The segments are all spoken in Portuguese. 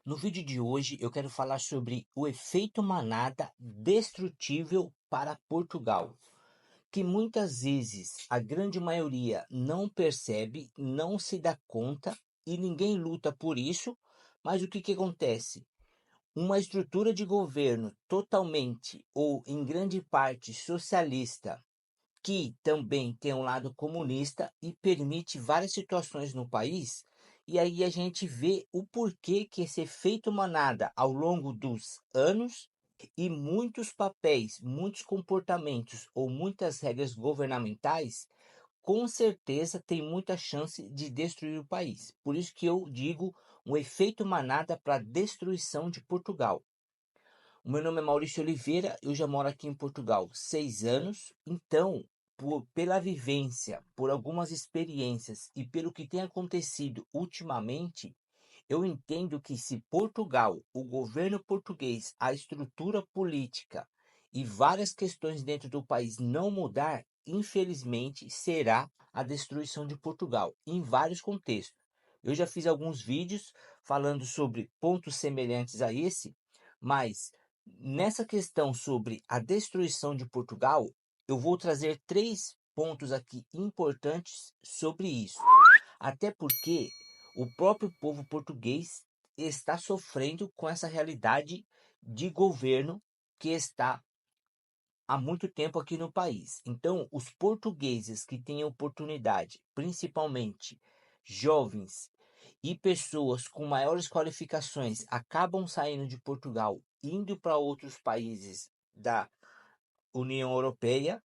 No vídeo de hoje eu quero falar sobre o efeito manada destrutível para Portugal, que muitas vezes a grande maioria não percebe, não se dá conta e ninguém luta por isso, mas o que acontece? Uma estrutura de governo totalmente ou em grande parte socialista, que também tem um lado comunista e permite várias situações no país, e aí a gente vê o porquê que esse efeito manada ao longo dos anos e muitos papéis, muitos comportamentos ou muitas regras governamentais, com certeza tem muita chance de destruir o país. Por isso que eu digo um efeito manada para a destruição de Portugal. O meu nome é Maurício Oliveira, eu já moro aqui em Portugal 6 anos, então, pela vivência, por algumas experiências e pelo que tem acontecido ultimamente, eu entendo que se Portugal, o governo português, a estrutura política e várias questões dentro do país não mudar, infelizmente será a destruição de Portugal, em vários contextos. Eu já fiz alguns vídeos falando sobre pontos semelhantes a esse, mas nessa questão sobre a destruição de Portugal, eu vou trazer 3 pontos aqui importantes sobre isso. Até porque o próprio povo português está sofrendo com essa realidade de governo que está há muito tempo aqui no país. Então, os portugueses que têm oportunidade, principalmente jovens e pessoas com maiores qualificações, acabam saindo de Portugal, indo para outros países da União Europeia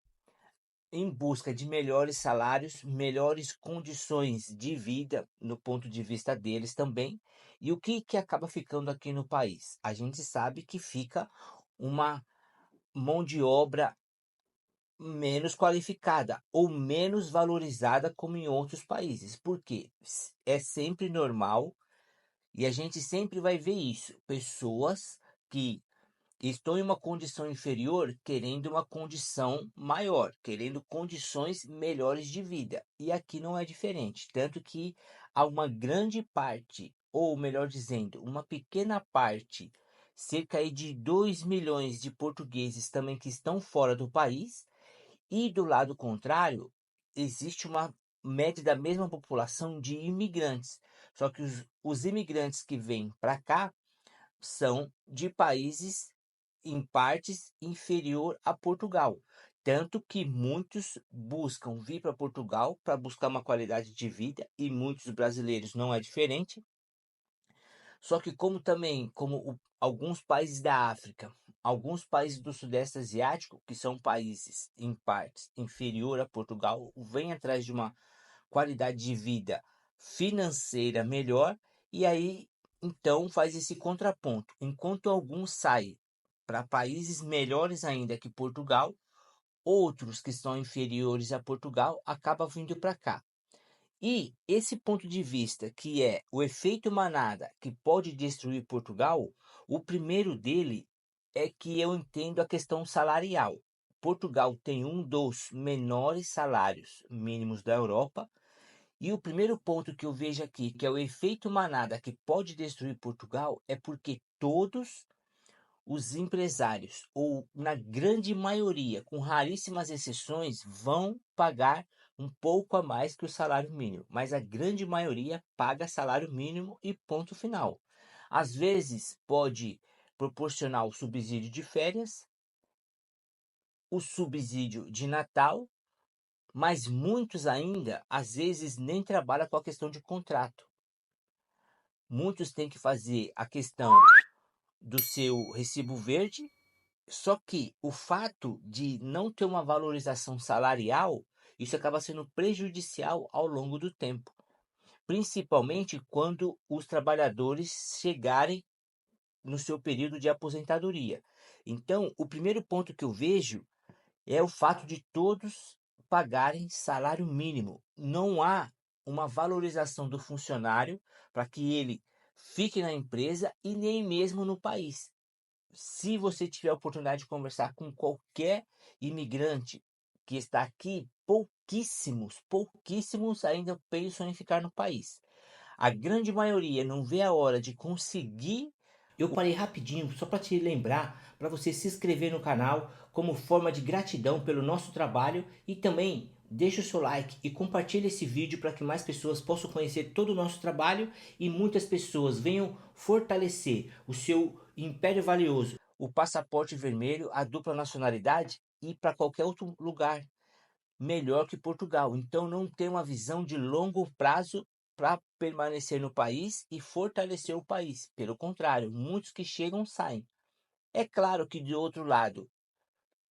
em busca de melhores salários, melhores condições de vida no ponto de vista deles também. E o que acaba ficando aqui no país? A gente sabe que fica uma mão de obra menos qualificada ou menos valorizada como em outros países. Porque é sempre normal e a gente sempre vai ver isso. Pessoas que estão em uma condição inferior querendo uma condição maior, querendo condições melhores de vida. E aqui não é diferente. Tanto que há uma grande parte, ou melhor dizendo, uma pequena parte, cerca aí de 2 milhões de portugueses também que estão fora do país. E do lado contrário, existe uma média da mesma população de imigrantes. Só que os imigrantes que vêm para cá são de países em partes inferior a Portugal. Tanto que muitos buscam vir para Portugal para buscar uma qualidade de vida e muitos brasileiros não é diferente. Só que como também, alguns países da África, alguns países do Sudeste Asiático, que são países em partes inferior a Portugal, vêm atrás de uma qualidade de vida financeira melhor e aí então faz esse contraponto. Enquanto alguns saem para países melhores ainda que Portugal, outros que são inferiores a Portugal acabam vindo para cá. E esse ponto de vista, que é o efeito manada que pode destruir Portugal, o primeiro dele é que eu entendo a questão salarial. Portugal tem um dos menores salários mínimos da Europa, e o primeiro ponto que eu vejo aqui, que é o efeito manada que pode destruir Portugal, é porque todos os empresários, ou na grande maioria, com raríssimas exceções, vão pagar um pouco a mais que o salário mínimo, mas a grande maioria paga salário mínimo e ponto final. Às vezes pode proporcionar o subsídio de férias, o subsídio de Natal, mas muitos ainda, às vezes, nem trabalham com a questão de contrato. Muitos têm que fazer a questão do seu recibo verde. Só que o fato de não ter uma valorização salarial, isso acaba sendo prejudicial ao longo do tempo, principalmente quando os trabalhadores chegarem no seu período de aposentadoria. Então, o primeiro ponto que eu vejo é o fato de todos pagarem salário mínimo. Não há uma valorização do funcionário para que ele fique na empresa e nem mesmo no país. Se você tiver a oportunidade de conversar com qualquer imigrante que está aqui, pouquíssimos ainda pensam em ficar no país. a grande maioria não vê a hora de conseguir. Eu parei rapidinho só para te lembrar, para você se inscrever no canal como forma de gratidão pelo nosso trabalho e também deixa o seu like e compartilha esse vídeo para que mais pessoas possam conhecer todo o nosso trabalho e muitas pessoas venham fortalecer o seu império valioso, o passaporte vermelho, a dupla nacionalidade e ir para qualquer outro lugar melhor que Portugal. Então não tem uma visão de longo prazo para permanecer no país e fortalecer o país. Pelo contrário, muitos que chegam saem. É claro que de outro lado,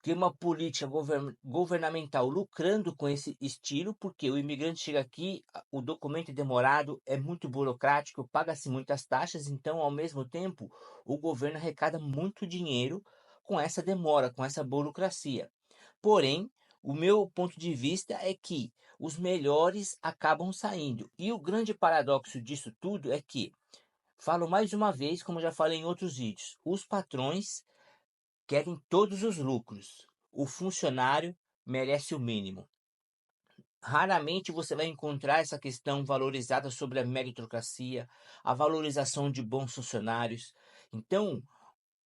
tem uma política governamental lucrando com esse estilo, porque o imigrante chega aqui, o documento é demorado, é muito burocrático, paga-se muitas taxas, então, ao mesmo tempo, o governo arrecada muito dinheiro com essa demora, com essa burocracia. Porém, o meu ponto de vista é que os melhores acabam saindo. E o grande paradoxo disso tudo é que, falo mais uma vez, como já falei em outros vídeos, os patrões querem todos os lucros. O funcionário merece o mínimo. Raramente você vai encontrar essa questão valorizada sobre a meritocracia, a valorização de bons funcionários. Então,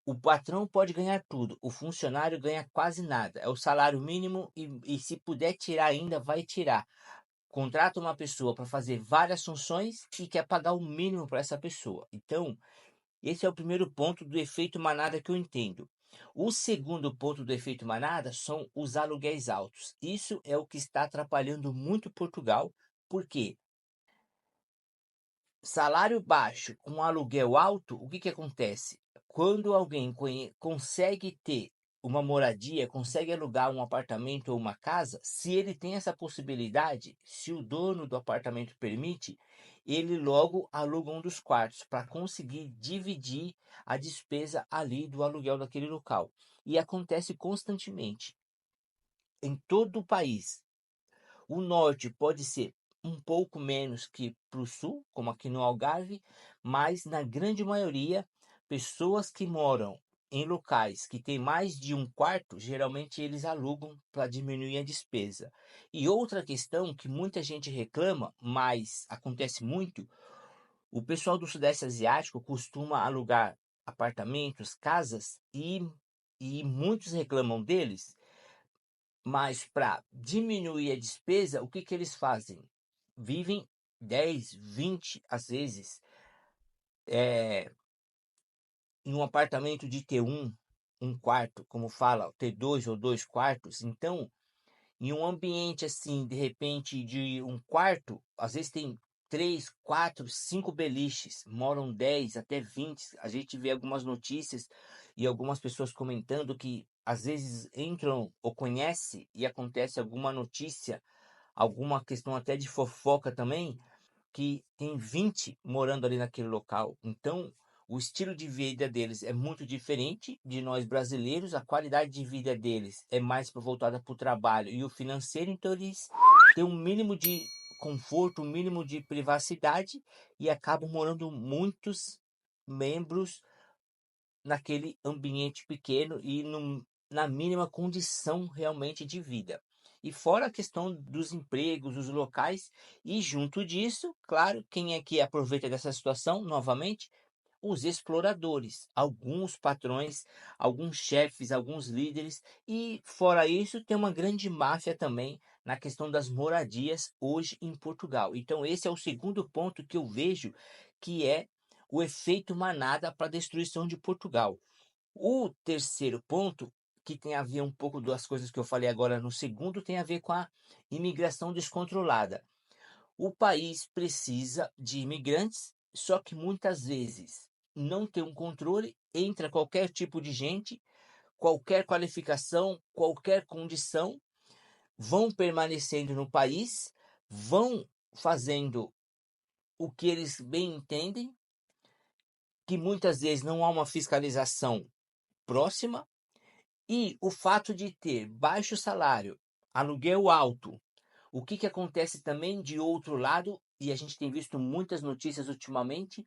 o patrão pode ganhar tudo, o funcionário ganha quase nada. É o salário mínimo e se puder tirar ainda, vai tirar. Contrata uma pessoa para fazer várias funções e quer pagar o mínimo para essa pessoa. Então, esse é o primeiro ponto do efeito manada que eu entendo. O segundo ponto do efeito manada são os aluguéis altos. Isso é o que está atrapalhando muito Portugal, porque salário baixo com aluguel alto, o que que acontece? Quando alguém consegue ter uma moradia, consegue alugar um apartamento ou uma casa, se ele tem essa possibilidade, se o dono do apartamento permite, ele logo aluga um dos quartos para conseguir dividir a despesa ali do aluguel daquele local. E acontece constantemente em todo o país. O norte pode ser um pouco menos que para o sul, como aqui no Algarve, mas na grande maioria, pessoas que moram em locais que têm mais de um quarto, geralmente eles alugam para diminuir a despesa. E outra questão que muita gente reclama, mas acontece muito, o pessoal do Sudeste Asiático costuma alugar apartamentos, casas e muitos reclamam deles, mas para diminuir a despesa, o que que eles fazem? Vivem 10, 20 às vezes, eh, em um apartamento de T1, um quarto, como fala, T2 ou dois quartos. Então, em um ambiente assim, de repente, de um quarto, às vezes tem 3, 4, 5 beliches, moram 10 até 20. A gente vê algumas notícias e algumas pessoas comentando que às vezes entram ou conhece e acontece alguma notícia, alguma questão até de fofoca também, que tem 20 morando ali naquele local. Então, o estilo de vida deles é muito diferente de nós brasileiros, a qualidade de vida deles é mais voltada para o trabalho e o financeiro, então eles têm um mínimo de conforto, um mínimo de privacidade e acabam morando muitos membros naquele ambiente pequeno e na mínima condição realmente de vida. E fora a questão dos empregos, os locais, e junto disso, claro, quem é que aproveita dessa situação novamente? Os exploradores, alguns patrões, alguns chefes, alguns líderes, e fora isso, tem uma grande máfia também na questão das moradias hoje em Portugal. Então, esse é o segundo ponto que eu vejo que é o efeito manada para a destruição de Portugal. O terceiro ponto, que tem a ver um pouco das coisas que eu falei agora no segundo, tem a ver com a imigração descontrolada. O país precisa de imigrantes, só que muitas vezes não tem um controle, entra qualquer tipo de gente, qualquer qualificação, qualquer condição, vão permanecendo no país, vão fazendo o que eles bem entendem, que muitas vezes não há uma fiscalização próxima. E o fato de ter baixo salário, aluguel alto, o que que acontece também de outro lado, e a gente tem visto muitas notícias ultimamente,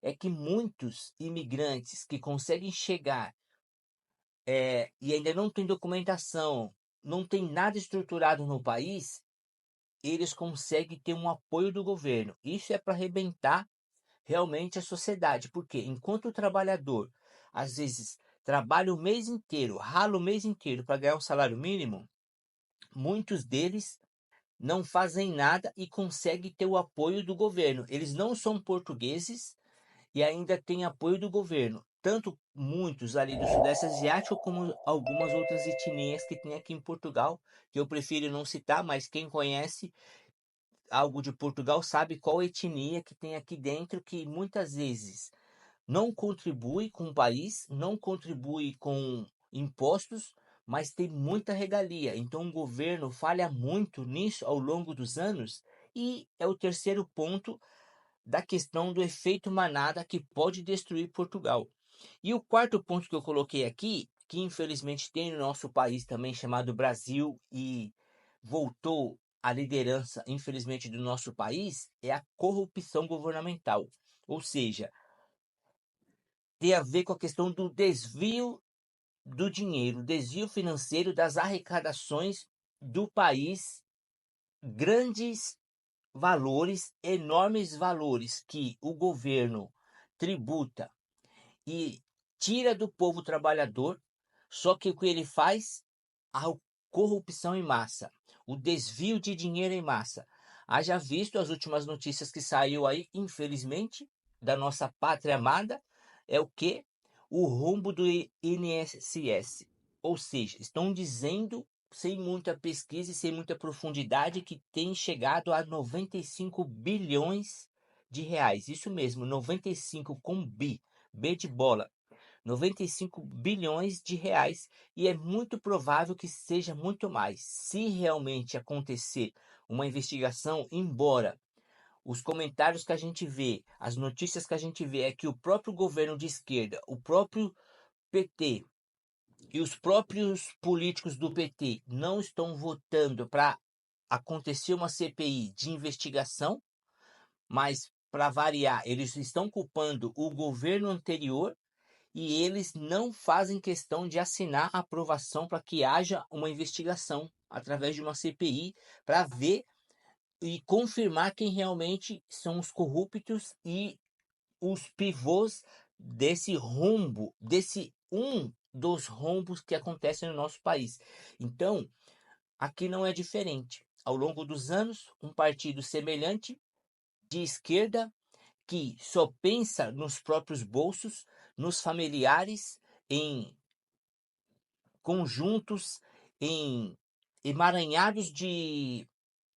é que muitos imigrantes que conseguem chegar e ainda não tem documentação, não tem nada estruturado no país, eles conseguem ter um apoio do governo. Isso é para arrebentar realmente a sociedade, porque enquanto o trabalhador, às vezes, trabalha o mês inteiro, rala o mês inteiro para ganhar um salário mínimo, muitos deles não fazem nada e conseguem ter o apoio do governo. Eles não são portugueses e ainda têm apoio do governo. Tanto muitos ali do Sudeste Asiático, como algumas outras etnias que tem aqui em Portugal, que eu prefiro não citar, mas quem conhece algo de Portugal sabe qual etnia que tem aqui dentro, que muitas vezes não contribui com o país, não contribui com impostos, mas tem muita regalia. Então o governo falha muito nisso ao longo dos anos. E é o terceiro ponto da questão do efeito manada que pode destruir Portugal. E o quarto ponto que eu coloquei aqui, que infelizmente tem no nosso país também, chamado Brasil, e voltou à liderança, infelizmente, do nosso país, é a corrupção governamental. Ou seja, tem a ver com a questão do desvio do dinheiro, desvio financeiro das arrecadações do país, grandes valores, enormes valores que o governo tributa e tira do povo trabalhador, só que o que ele faz? A corrupção em massa, o desvio de dinheiro em massa. Haja visto as últimas notícias que saiu aí, infelizmente, da nossa pátria amada, é o que? O rombo do INSS. Ou seja, estão dizendo, sem muita pesquisa e sem muita profundidade, que tem chegado a 95 bilhões de reais. Isso mesmo, 95 com bi, B de bola. 95 bilhões de reais e é muito provável que seja muito mais. Se realmente acontecer uma investigação, embora os comentários que a gente vê, as notícias que a gente vê é que o próprio governo de esquerda, o próprio PT e os próprios políticos do PT não estão votando para acontecer uma CPI de investigação, mas para variar, eles estão culpando o governo anterior e eles não fazem questão de assinar a aprovação para que haja uma investigação através de uma CPI para ver e confirmar quem realmente são os corruptos e os pivôs desse rombo, desse um dos rombos que acontecem no nosso país. Então, aqui não é diferente. Ao longo dos anos, um partido semelhante de esquerda que só pensa nos próprios bolsos, nos familiares, em conjuntos, em emaranhados de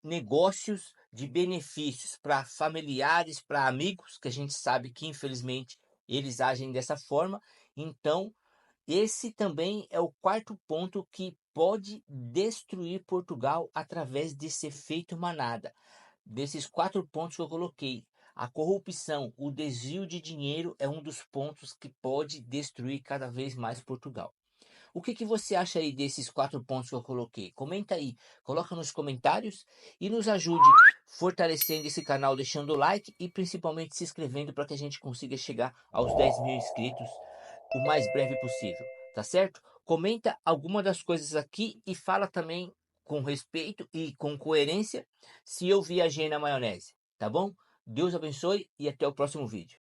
negócios, de benefícios para familiares, para amigos, que a gente sabe que infelizmente eles agem dessa forma. Então, esse também é o quarto ponto que pode destruir Portugal através desse efeito manada. Desses quatro pontos que eu coloquei, a corrupção, o desvio de dinheiro é um dos pontos que pode destruir cada vez mais Portugal. O que que você acha aí desses quatro pontos que eu coloquei? Comenta aí, coloca nos comentários e nos ajude fortalecendo esse canal, deixando o like e principalmente se inscrevendo para que a gente consiga chegar aos 10 mil inscritos o mais breve possível, tá certo? Comenta alguma das coisas aqui e fala também com respeito e com coerência se eu viajei na maionese, tá bom? Deus abençoe e até o próximo vídeo.